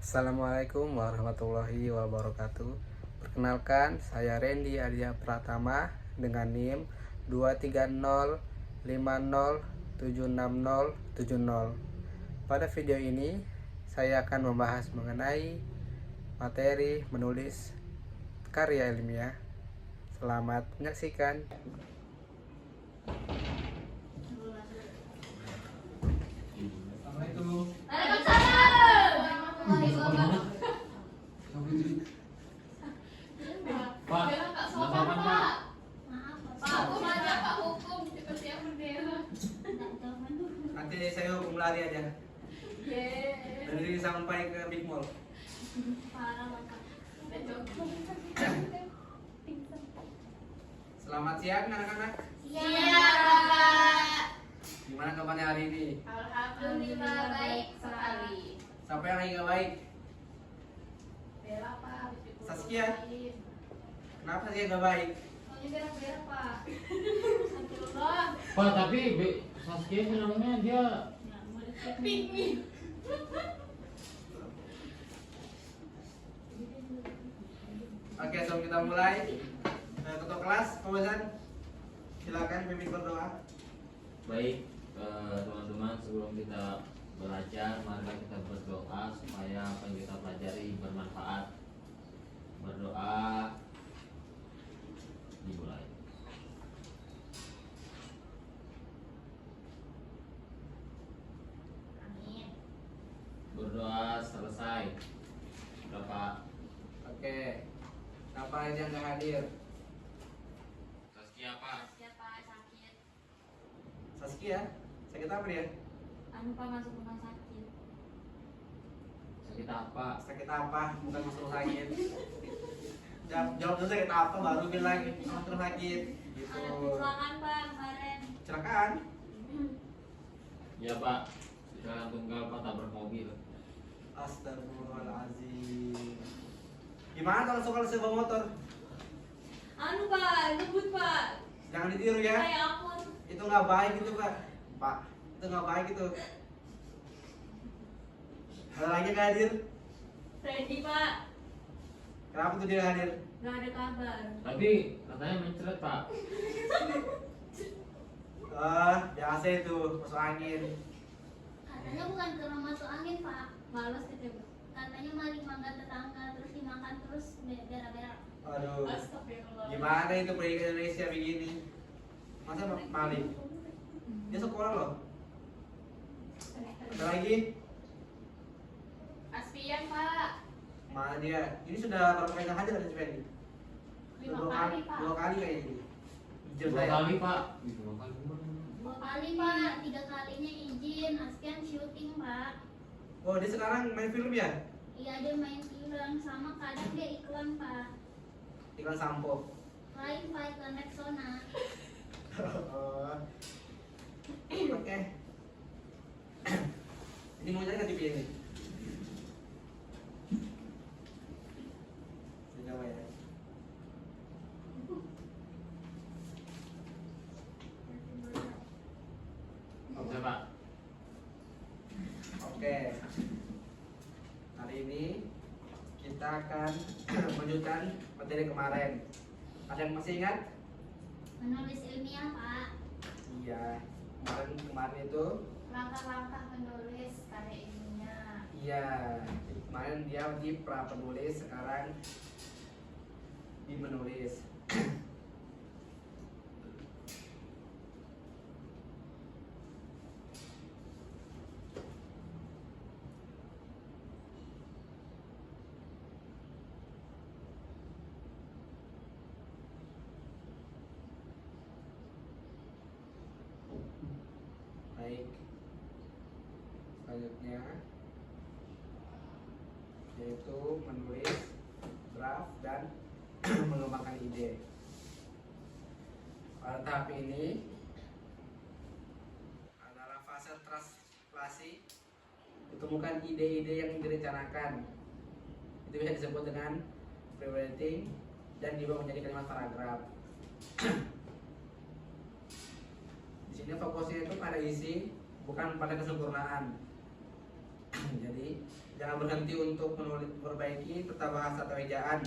Assalamualaikum warahmatullahi wabarakatuh. Perkenalkan, saya Randy Arya Pratama dengan NIM 2305070. Pada video ini, saya akan membahas mengenai materi menulis karya ilmiah. Selamat menyaksikan. Assalamualaikum. Pak, laporan Pak. Pak, aku ngajak Pak hukum seperti yang bendera. Nanti saya hukum lari aja. Yeay. Dari sampai ke Big Mall. Parah Pak. Udah jauh. Selamat siang anak-anak. Iya, Pak. Gimana kabarnya hari ini? Alhamdulillah baik sekali. Siapa yang lagi gak baik? Bella, Pak. Saskia? Kenapa sih gak baik? Soalnya berak-berak, Pak. Astagfirullah. Pak, tapi Saskia bilangnya dia Pingin. Oke, sebelum kita mulai, ketua kelas, Pak Wazan, silakan pimpin berdoa. baik. Teman-teman, sebelum kita belajar, mari kita berdoa supaya apa yang kita pelajari bermanfaat. Berdoa dimulai. Amin. Berdoa selesai. Berapa? Oke, siapa aja yang gak hadir? Saskia Pak. Siapa sakit? Saskia, sakit apa dia? Anu Pak masuk rumah sakit. Sakit apa? Sakit apa? Bukan masuk rumah sakit. Jawab dulu sakit apa, baru bilang masuk rumah sakit. Gitu. Ada kecelakaan Pak kemarin. Kecelakaan? Ya Pak. Kecelakaan tunggal Pak, tabrak mobil. Astagfirullahaladzim. Gimana kalau soal sebuah motor? Anu Pak, nyebut Pak. Jangan ditiru ya. Kayak aku. Itu nggak baik itu Pak. Itu nggak baik itu. Ada lagi nggak hadir? Freddy Pak. Kenapa tuh dia hadir? Gak ada kabar. Tapi katanya mencret Pak. Biasa itu masuk angin. Katanya bukan karena masuk angin, Pak. Males gitu Pak. Katanya maling mangga tetangga terus dimakan terus berak-berak. Aduh. Astagfirullah. Gimana itu pendidikan Indonesia begini? Masa maling? Dia sekolah loh. Ada lagi? Aspian Pak. Mana dia? Ini sudah berapa kali hadir ada Fendi? 5 kali Pak. 2 kali kayaknya ini. Izin 2 saya. kali Pak. 2 kali. 2 kali, Pak. 3 kalinya izin, Aspian syuting, Pak. Oh, dia sekarang main film ya? Iya, dia main film sama kadang dia iklan, Pak. Iklan sampo. Lain, Pak, iklan Rexona. Oke. Ini mau jadi nggak TV ini? Coba ya. Oke Pak. Oke. Hari ini kita akan melanjutkan materi kemarin. Ada yang masih ingat? Menulis ilmiah, Pak. Iya. Kemarin itu. Langkah-langkah menulis karya ilmiah. Iya. Kemarin dia di pra penulis, sekarang di menulis. Baik. Selanjutnya yaitu menulis draft dan mengembangkan ide. Pada tahap ini adalah fase translasi, ditemukan ide-ide yang direncanakan. Itu bisa disebut dengan pre-writing dan diubah menjadi kalimat paragraf. Di sini fokusnya itu pada isi, bukan pada kesempurnaan. Jadi Jangan berhenti untuk memperbaiki tata bahasa atau ejaan.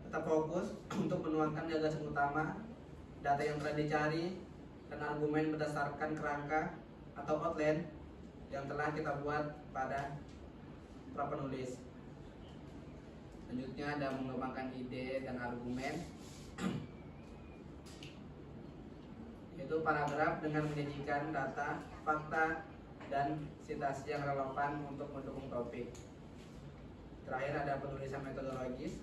Tetap fokus untuk menuangkan gagasan utama, data yang telah dicari, dan argumen berdasarkan kerangka atau outline yang telah kita buat pada para penulis. Selanjutnya ada mengembangkan ide dan argumen. Yaitu paragraf dengan menyajikan data, fakta, dan sitasi yang relevan untuk mendukung topik. Terakhir ada penulisan metodologis.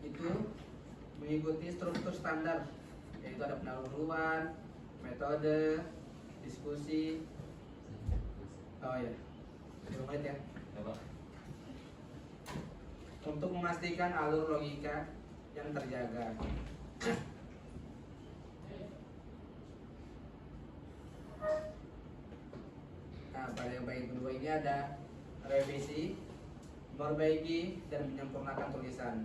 Itu mengikuti struktur standar, yaitu ada pendahuluan, metode, diskusi. Oh ya, 10 menit ya. Ya, Pak. Untuk memastikan alur logika yang terjaga. Nah, pada yang bagian kedua ini ada revisi, memperbaiki, dan menyempurnakan tulisan.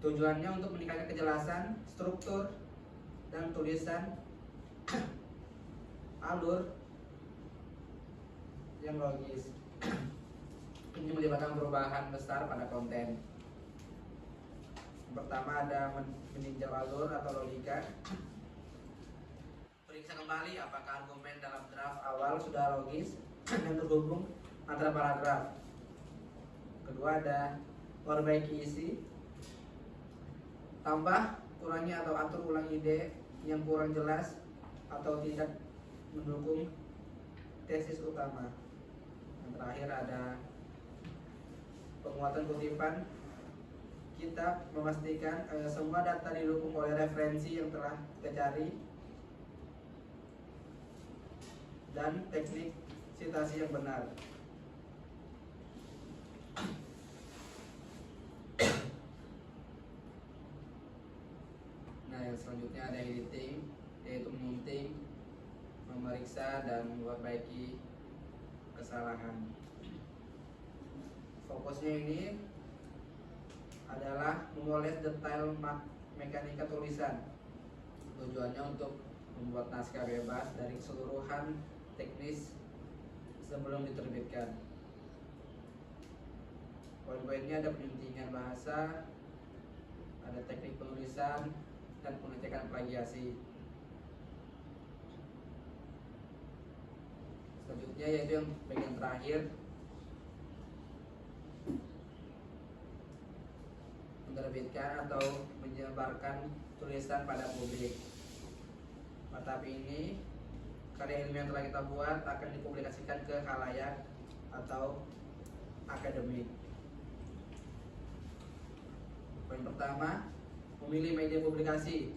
Tujuannya untuk meningkatkan kejelasan, struktur, dan tulisan, alur yang logis. Ini melibatkan perubahan besar pada konten. Yang pertama ada meninjau alur atau logika. Periksa kembali apakah argumen dalam draft awal sudah logis dan terhubung antara paragraf. Kedua ada perbaiki isi. Tambah, kurangi atau atur ulang ide yang kurang jelas atau tidak mendukung tesis utama. Yang terakhir ada penguatan kutipan. Kita memastikan semua data didukung oleh referensi yang telah kita cari dan teknik sitasi yang benar. Nah, yang selanjutnya ada editing, yaitu menyunting, memeriksa, dan memperbaiki kesalahan. Fokusnya ini adalah memoles detail mekanika tulisan. Tujuannya untuk membuat naskah bebas dari keseluruhan teknis sebelum diterbitkan. Poin-poinnya ada penyuntingan bahasa, ada teknik penulisan, dan pengecekan plagiasi. Selanjutnya yaitu yang bagian terakhir, menerbitkan atau menyebarkan tulisan pada publik. Tapi ini karya ilmiah yang telah kita buat akan dipublikasikan ke khalayak atau akademik. Poin pertama, memilih media publikasi.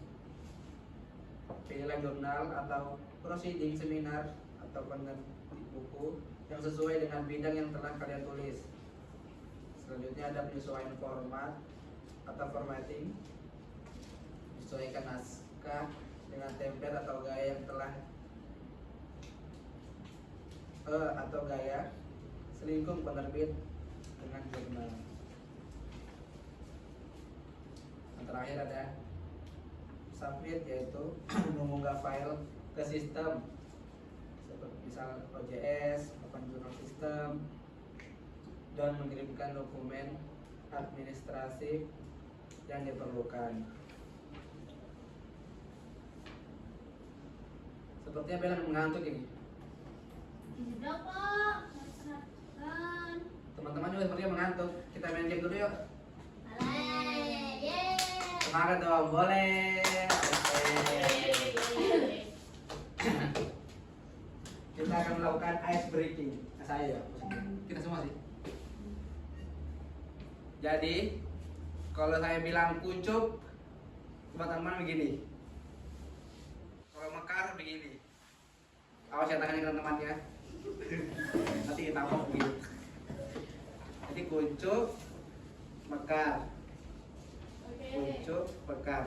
Pilihlah jurnal atau proceeding seminar atau penerbit buku yang sesuai dengan bidang yang telah kalian tulis. Selanjutnya ada penyesuaian format atau formatting. Menyesuaikan naskah dengan template atau gaya yang telah atau gaya selingkuh penerbit dengan jurnal. Yang terakhir ada submit, yaitu mengunggah file ke sistem seperti misal OJS, Open Journal System, dan mengirimkan dokumen administratif yang diperlukan. Sepertinya Bella mengantuk ini. Tidak Pak, kan. Teman-teman juga sepertinya mengantuk. Kita main game dulu yuk. Alay, yeay. Semangat dong, boleh. Kita akan melakukan ice breaking. Nah, saya ya, kita semua sih. Jadi, kalau saya bilang kuncup, teman-teman begini. Kalau mekar begini. Awas ya tangannya teman-teman ya. Nanti kita tampok begini. Jadi kuncup, mekar. Kuncup, mekar.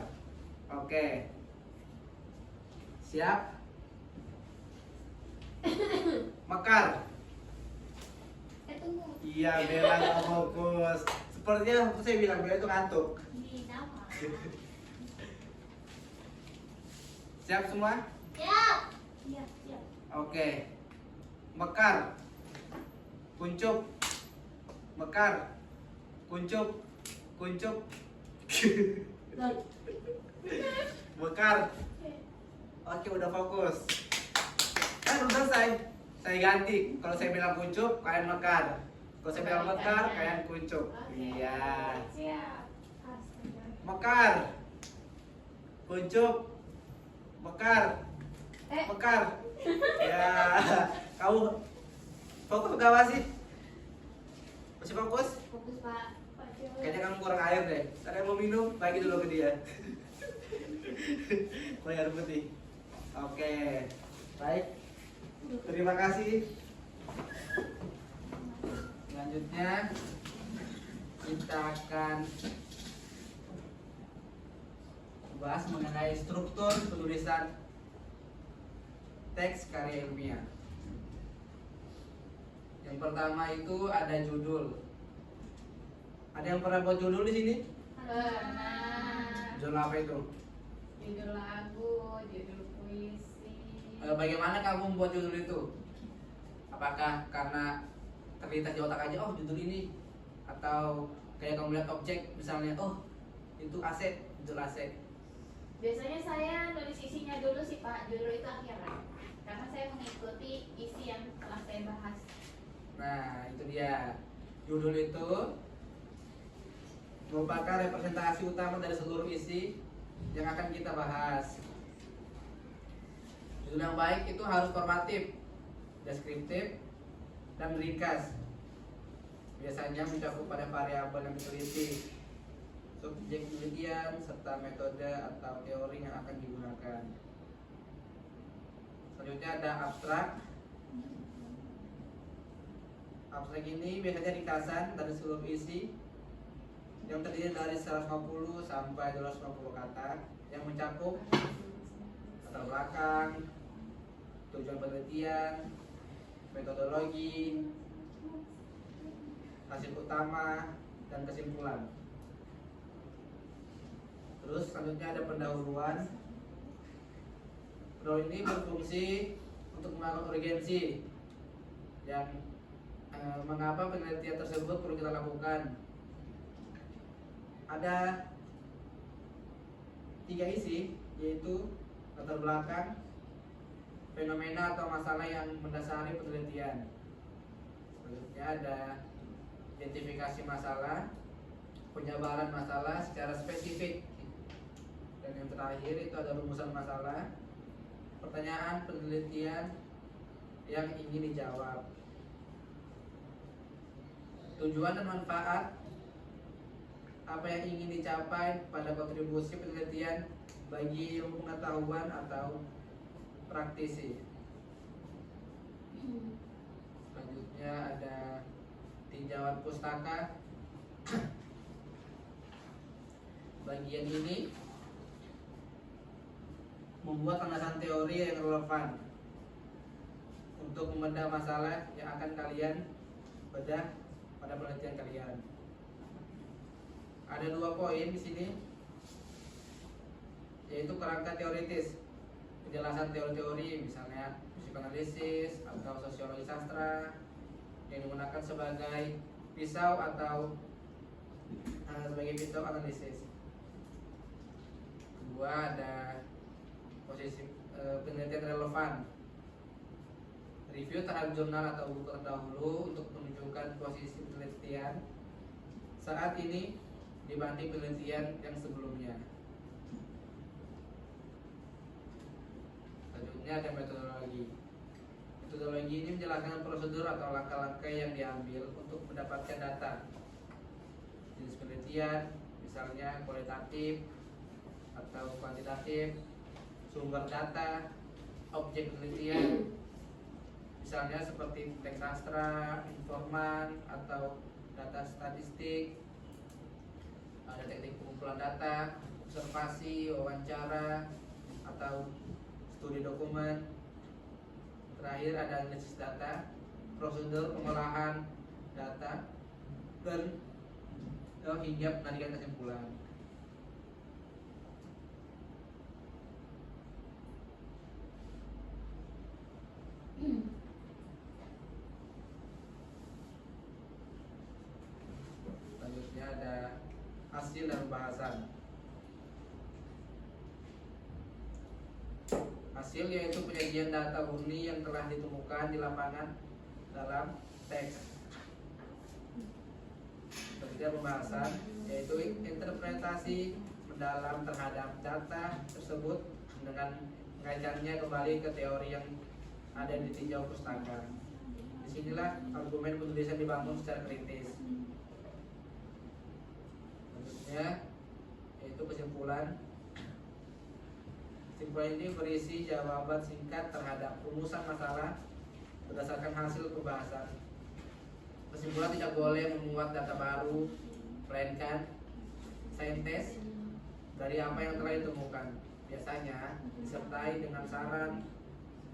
Oke. Siap? Mekar. Tunggu. Iya, Bella nggak fokus. Sepertinya saya bilang Bella itu ngantuk. Tidak Pak. Siap semua? Siap. Siap, siap. Oke. mekar, kuncup, mekar, kuncup, kuncup, mekar. Oke, udah fokus. Kan udah selesai. Saya ganti. Kalau saya bilang kuncup, kalian mekar. Kalau saya bilang mekar, kalian kuncup. Iya. Siap. Mekar, kuncup, mekar, mekar. Ya, kamu fokus gak masih? Masih fokus? Fokus Pak. Kayaknya kamu kurang air deh. Ada yang mau minum? Bagi dulu ke dia. Kurang air putih. Oke, baik. Terima kasih. Selanjutnya kita akan bahas mengenai struktur penulisan teks karya ilmiah. Yang pertama itu ada judul. Ada yang pernah buat judul di sini? Pernah. Judul apa itu? Judul lagu, judul puisi. Bagaimana kamu membuat judul itu? Apakah karena terlintas di otak aja, oh judul ini, atau kayak kamu lihat objek, misalnya, oh itu AC, judul AC. Biasanya saya nulis isinya dulu sih Pak, judul itu akhiran. Karena saya mengikuti isi yang telah saya bahas. Nah, itu dia. Judul itu merupakan representasi utama dari seluruh isi yang akan kita bahas. Judul yang baik itu harus formatif, deskriptif, dan ringkas. Biasanya mencakup pada variabel yang diteliti, subjek penelitian, serta metode atau teori yang akan digunakan. Selanjutnya ada abstrak. Abstrak ini biasanya ringkasan dari seluruh isi yang terdiri dari 150 sampai 250 kata yang mencakup latar belakang, tujuan penelitian, metodologi, hasil utama, dan kesimpulan. Terus selanjutnya ada pendahuluan. Pendahuluan ini berfungsi untuk melakukan urgensi dan mengapa penelitian tersebut perlu kita lakukan. Ada 3 isi, yaitu latar belakang, fenomena atau masalah yang mendasari penelitian. Selanjutnya ada identifikasi masalah, penjabaran masalah secara spesifik, dan yang terakhir itu ada rumusan masalah, pertanyaan penelitian yang ingin dijawab. Tujuan dan manfaat, apa yang ingin dicapai pada kontribusi penelitian bagi ilmu pengetahuan atau praktisi. Selanjutnya ada tinjauan pustaka. Bagian ini membuat landasan teori yang relevan untuk membedah masalah yang akan kalian bedah pada penelitian kalian. Ada 2 poin di sini, yaitu kerangka teoritis, penjelasan teori-teori, misalnya psikoanalisis atau sosiologi sastra yang digunakan sebagai pisau atau sebagai pisau analisis. Kedua ada posisi penelitian relevan, review terhadap jurnal atau buku terdahulu untuk menunjukkan posisi penelitian saat ini dibanding penelitian yang sebelumnya. Selanjutnya ada metodologi. Metodologi ini menjelaskan prosedur atau langkah-langkah yang diambil untuk mendapatkan data. Jenis penelitian, misalnya kualitatif atau kuantitatif, sumber data, objek penelitian, misalnya seperti teks sastra, informan, atau data statistik. Ada teknik pengumpulan data, observasi, wawancara, atau studi dokumen. Terakhir ada analisis data, prosedur pengolahan data, dan hingga penarikan kesimpulan. hasil dan pembahasan. Hasil yaitu penyajian data murni yang telah ditemukan di lapangan dalam teks. Kemudian pembahasan yaitu interpretasi mendalam terhadap data tersebut dengan mengaitkannya kembali ke teori yang ada di tinjau pustaka. Disinilah argumen penulisan dibangun secara kritis. Selanjutnya yaitu kesimpulan. Kesimpulan ini berisi jawaban singkat terhadap rumusan masalah berdasarkan hasil pembahasan. Kesimpulan tidak boleh memuat data baru, melainkan sintes dari apa yang telah ditemukan. Biasanya disertai dengan saran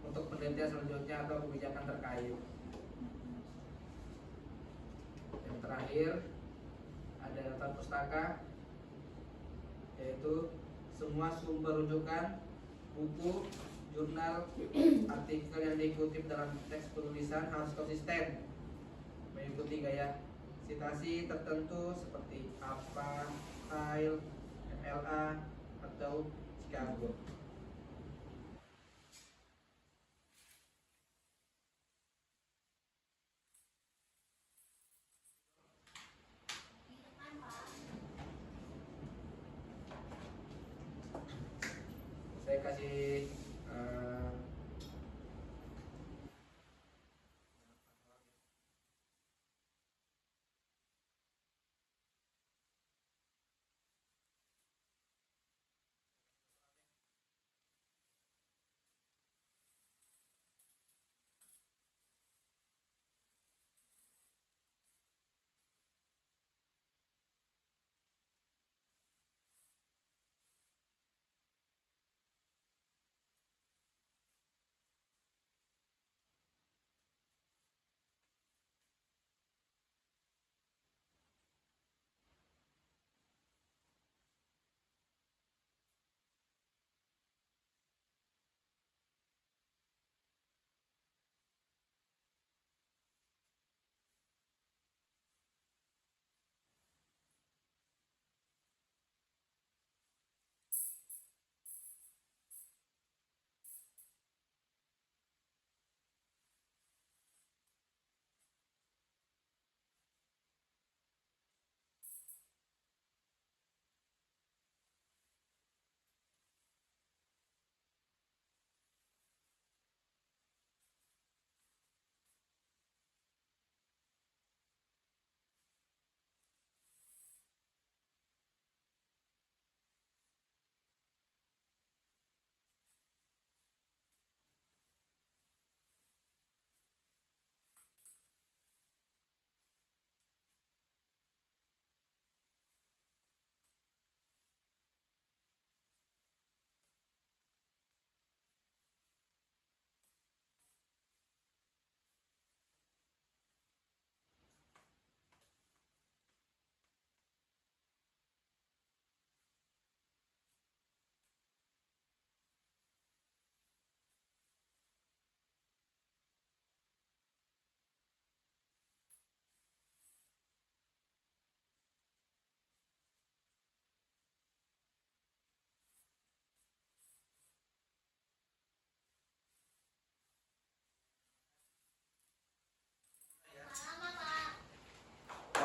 untuk penelitian selanjutnya atau kebijakan terkait. Yang terakhir ada daftar pustaka, yaitu semua sumber rujukan, buku, jurnal, artikel yang dikutip dalam teks penulisan harus konsisten mengikuti gaya sitasi tertentu seperti APA, style, MLA, atau Chicago. Saya kasih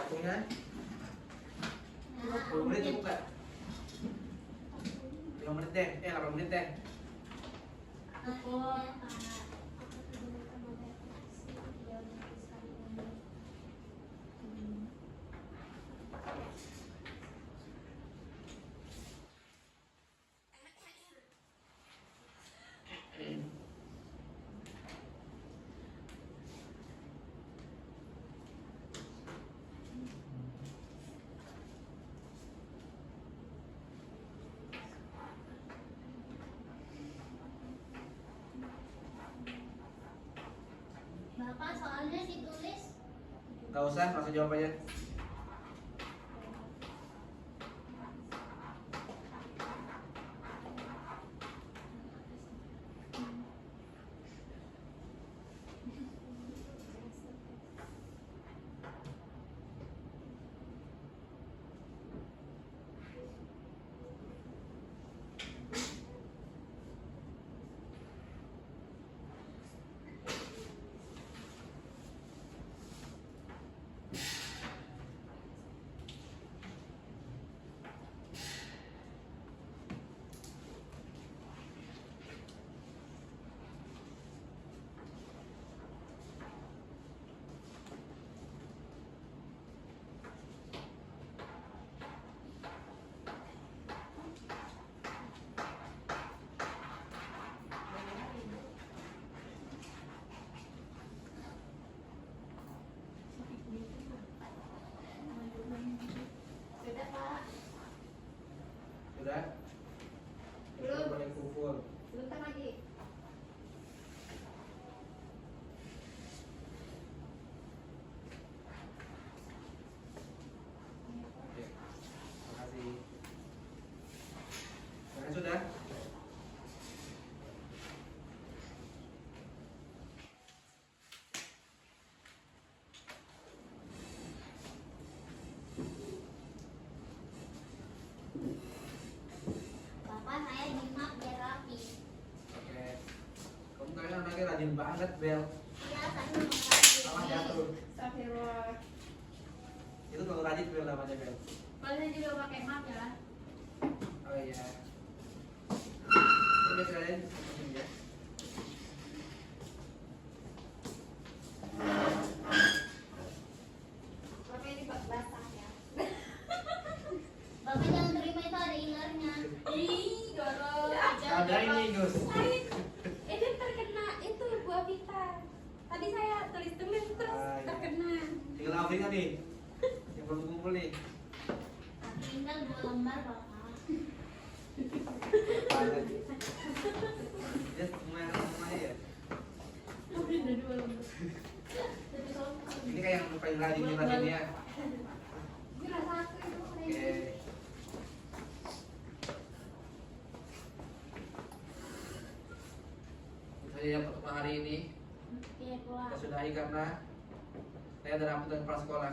waktunya 20 menit cukup gak? 5 menit deh, 8 menit deh. Bapak soalnya ditulis. Gak usah, langsung jawab aja. rajin banget Bel. Iya, saya memang Sama rajin. jatuh. Astagfirullah. Itu kalau rajin Bel namanya Bel. Kalau saya juga pakai map ya. Oh iya. Ini kalian ya. Pakai ini basah ya. Bapak jangan terima itu ada ilernya. Ih, dorong. Ada ini Gus. Ini terkena itu buah pita. Tadi saya tulis terus Ah, iya. terkena. Tinggal Afri kan nih. Yang belum kumpul nih. Tinggal 2 lembar bapak. Dia semuanya ya. Ini kayak yang paling rajin nih rajinnya. Ini rasa aku itu Oke. Itu saja pertemuan hari ini. Iya, keluar. Kita sudahi karena saya ada rapat dengan kepala sekolah.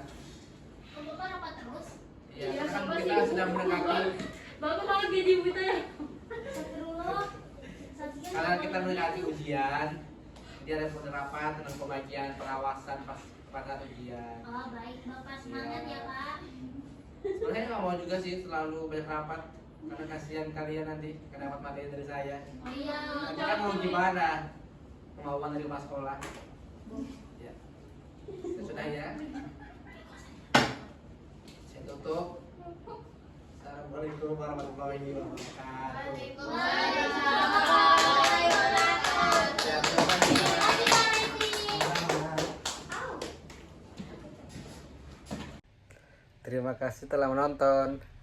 Oh, bapak rapat terus? Iya, Iya, karena kan sama kita sih. sedang mendekati Bapak kalau gaji kita ya. Astagfirullah. Sajian karena bapak kita lagi. mendekati ujian. Jadi ada penerapan tentang pembagian pengawasan pas pada ujian. Oh, baik bapak, semangat Iya. ya pak. Sebenarnya nggak mau juga sih terlalu banyak rapat karena kasihan kalian nanti karena dapat materi dari saya. Oh iya. Nanti kan mau gimana kemauan dari kepala sekolah. Ya, sudah ya. Saya tutup. Assalamualaikum warahmatullahi wabarakatuh. Ya, terima kasih. Terima kasih telah menonton.